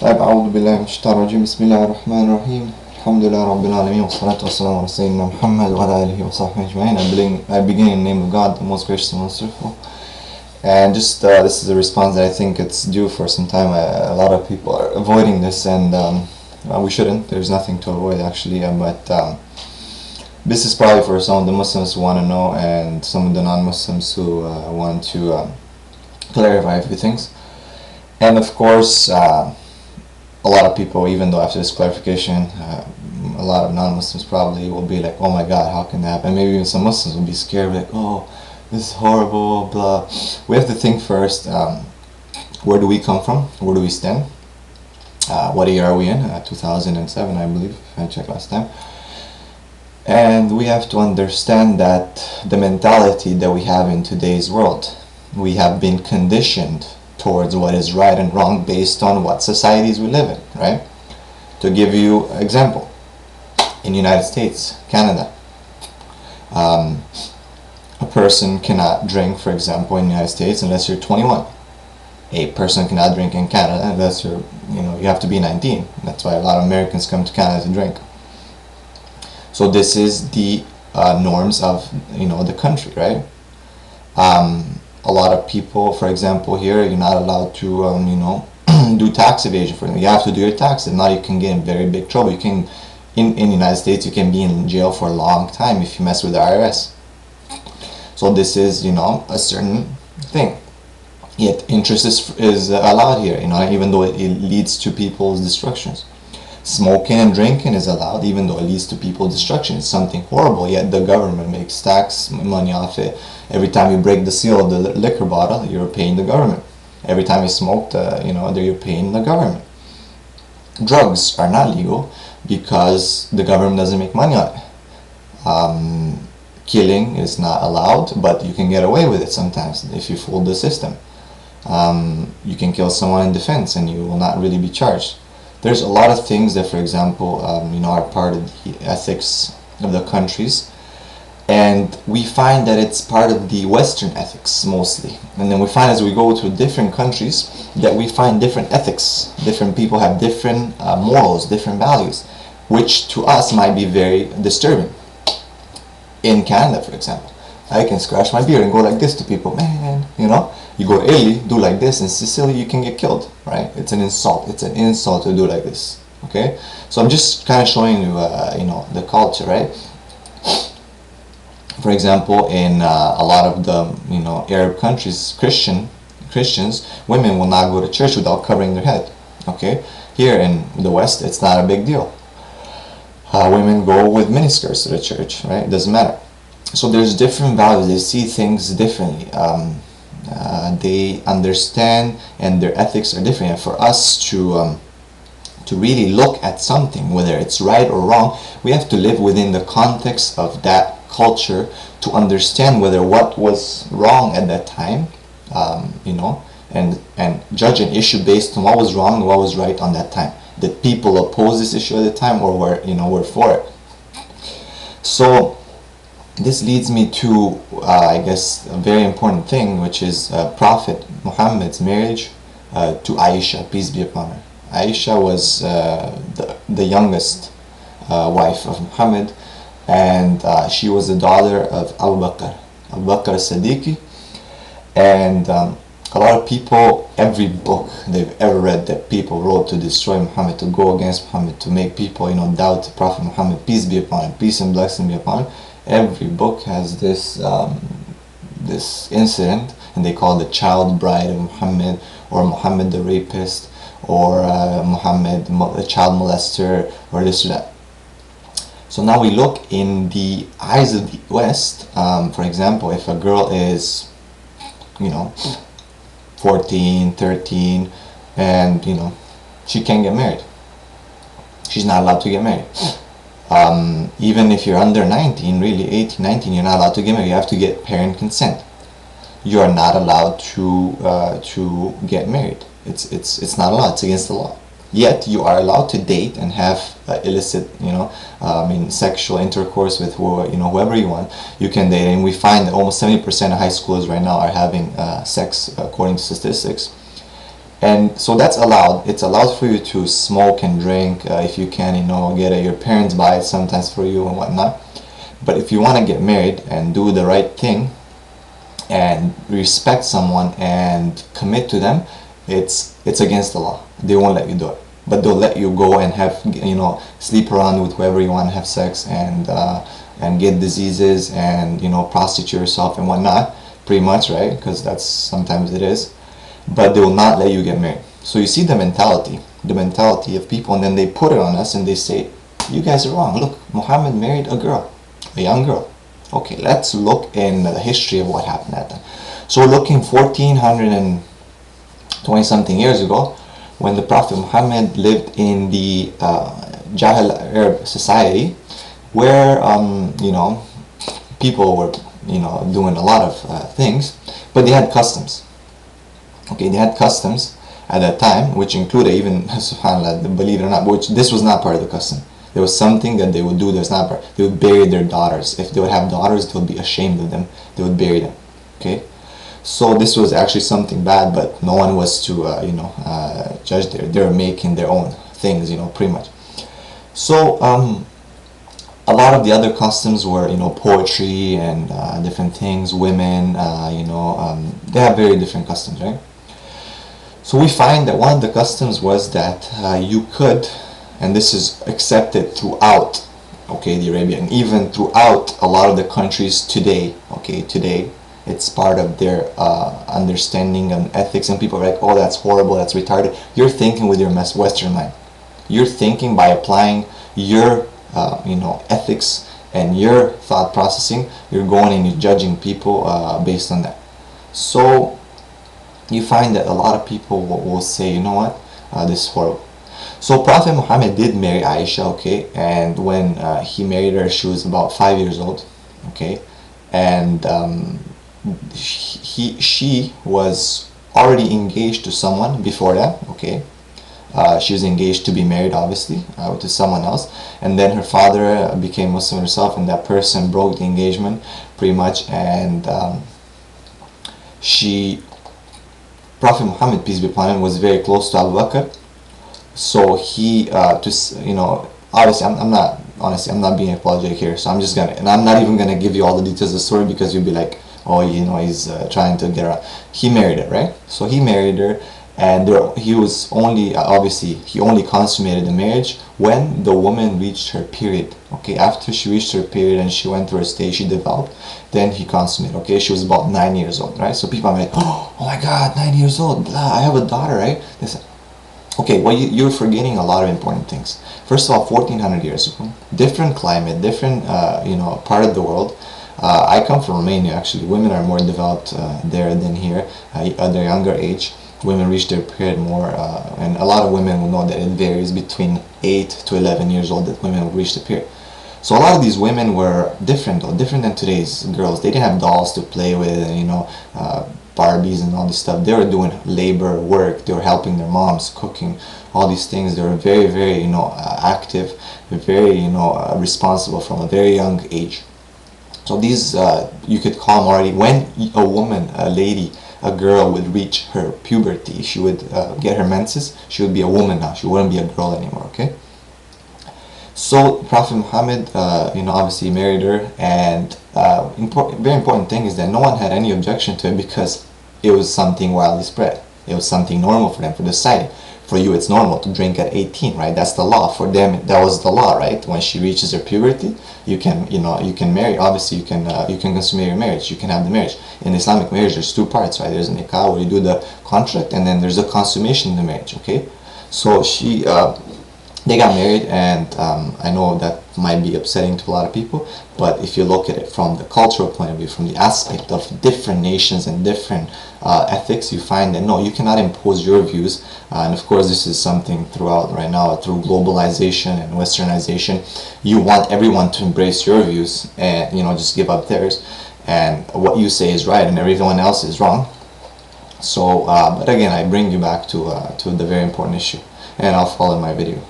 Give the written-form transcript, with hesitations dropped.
طيب أعوذ بالله من الشيطان الرجيم بسم الله الرحمن الرحيم الحمد لله رب العالمين والصلاة والسلام على سيدنا محمد وعلى آله وصحبه أجمعين. I begin in the name of God, the most gracious and most merciful. And just this is a response that I think it's due for some time. A lot of people are avoiding this, and we shouldn't. There's nothing to avoid actually, but this is probably for some of the Muslims who want to know, and some of the non-Muslims who want to clarify a few things. And of course, a lot of people, even though after this clarification, a lot of non-Muslims probably will be like, oh my God, how can that happen? Maybe even some Muslims will be scared, like, oh, this is horrible, blah. We have to think first, where do we come from? Where do we stand? What year are we in? 2007, I believe, if I checked last time. And we have to understand that the mentality that we have in today's world, we have been conditioned towards what is right and wrong based on what societies we live in, right? To give you an example, in the United States, Canada, a person cannot drink, for example, in the United States unless you're 21. A person cannot drink in Canada unless you have to be 19. That's why a lot of Americans come to Canada to drink. So this is the norms of the country, right? A lot of people, for example, here you're not allowed to do tax evasion. For you have to do your taxes. Now you can get in very big trouble. You can, in the United States, you can be in jail for a long time if you mess with the IRS. So this is a certain thing. Yet interest is allowed here, even though it leads to people's destructions. Smoking and drinking is allowed, even though it leads to people's destruction. It's something horrible, yet the government makes tax money off it. Every time you break the seal of the liquor bottle, you're paying the government. Every time you smoke, you're paying the government. Drugs are not legal because the government doesn't make money on it. Killing is not allowed, but you can get away with it sometimes if you fool the system. You can kill someone in defense and you will not really be charged. There's a lot of things that, for example, are part of the ethics of the countries, and we find that it's part of the Western ethics mostly. And then we find as we go to different countries that we find different ethics. Different people have different morals, different values, which to us might be very disturbing. In Canada, for example, I can scratch my beard and go like this to people, man, You go to Italy, do like this. In Sicily, you can get killed, right? It's an insult. It's an insult to do like this, okay? So I'm just kind of showing you, the culture, right? For example, in a lot of the, Arab countries, Christians, women will not go to church without covering their head, okay? Here in the West, it's not a big deal. Women go with miniskirts to the church, right? It doesn't matter. So there's different values. They see things differently. They understand, and their ethics are different. And for us to really look at something, whether it's right or wrong, we have to live within the context of that culture to understand whether what was wrong at that time, and judge an issue based on what was wrong and what was right on that time. Did people oppose this issue at the time, or were for it? So this leads me to, I guess, a very important thing, which is Prophet Muhammad's marriage to Aisha, peace be upon her. Aisha was the youngest wife of Muhammad, and she was the daughter of Abu Bakr as-Siddiq. And a lot of people, every book they've ever read that people wrote to destroy Muhammad, to go against Muhammad, to make people doubt Prophet Muhammad, peace be upon him, peace and blessing be upon him. Every book has this incident, and they call it the child bride of Muhammad, or Muhammad the rapist, or Muhammad the child molester, or this or that. So now we look in the eyes of the West. For example, if a girl is 14, 13, and she can't get married, she's not allowed to get married. Even if you're under 19, really 18, 19, you're not allowed to get married. You have to get parent consent. You are not allowed to get married. It's not allowed. It's against the law. Yet you are allowed to date and have illicit, sexual intercourse with whoever you want. You can date, and we find that almost 70% of high schoolers right now are having sex, according to statistics. And so that's allowed. It's allowed for you to smoke and drink if you can, get it. Your parents buy it sometimes for you and whatnot. But if you want to get married and do the right thing and respect someone and commit to them, it's against the law. They won't let you do it. But they'll let you go and have, sleep around with whoever you want to have sex and get diseases and, prostitute yourself and whatnot, pretty much, right? Because that's sometimes it is. But they will not let you get married. So you see the mentality of people, and then they put it on us and they say, you guys are wrong. Look, Muhammad married a young girl. Okay, let's look in the history of what happened at that. So we're looking 1420 something years ago, when the Prophet Muhammad lived in the Jahil Arab society, where people were doing a lot of things, but they had customs. Okay, they had customs at that time, which included even, subhanAllah, believe it or not, which this was not part of the custom. There was something that they would do that's not part. They would bury their daughters. If they would have daughters, they would be ashamed of them. They would bury them. Okay, so this was actually something bad, but no one was to judge them. They were making their own things, pretty much. So a lot of the other customs were poetry and different things. Women, they have very different customs, right? So we find that one of the customs was that you could, and this is accepted throughout, the Arabia, and even throughout a lot of the countries today, today it's part of their understanding and ethics, and people are like, oh, that's horrible, that's retarded. You're thinking with your Western mind. You're thinking by applying your, ethics and your thought processing, you're going and you're judging people based on that. So you find that a lot of people will say, you know what, this is horrible. So Prophet Muhammad did marry Aisha, and when he married her, she was about 5 years old, and she was already engaged to someone before that, she was engaged to be married, obviously, to someone else, and then her father became Muslim herself, and that person broke the engagement, pretty much, and Prophet Muhammad, peace be upon him, was very close to Abu Bakr, so he, obviously, I'm not being apologetic here, so I'm not even gonna give you all the details of the story, because you'll be like, oh, he's trying to get around. He married her, right? So he married her, and he only consummated the marriage when the woman reached her period. After she reached her period and she went through her stage, she developed, then he consummated. She was about 9 years old, right? So people are like, oh my God, 9 years old, blah, I have a daughter, right? They said, well, you're forgetting a lot of important things. First of all, 1400 years ago, different climate, different part of the world. I come from Romania, actually. Women are more developed there than here at their younger age. Women reach their period more, and a lot of women will know that it varies between 8 to 11 years old that women will reach the period. So a lot of these women were different than today's girls. They didn't have dolls to play with, and Barbies and all this stuff. They were doing labor work. They were helping their moms, cooking, all these things. They were very, very, active, very, responsible from a very young age. So these, you could call them already, when a woman, a lady, a girl would reach her puberty, she would get her menses, she would be a woman now, she wouldn't be a girl anymore, So Prophet Muhammad, obviously married her, and very important thing is that no one had any objection to it, because it was something widely spread. It was something normal for them, for the society. For you, it's normal to drink at 18, right? That's the law. For them, that was the law, right? When she reaches her puberty, you can marry. Obviously, you can consummate your marriage. You can have the marriage. In Islamic marriage, there's two parts, right? There's a nikah where you do the contract, and then there's a consummation of the marriage. So they got married, and I know that might be upsetting to a lot of people, but if you look at it from the cultural point of view, from the aspect of different nations and different ethics, you find that no, you cannot impose your views, and of course this is something throughout right now, through globalization and westernization. You want everyone to embrace your views and just give up theirs, and what you say is right and everyone else is wrong. So but again, I bring you back to the very important issue, and I'll follow in my video.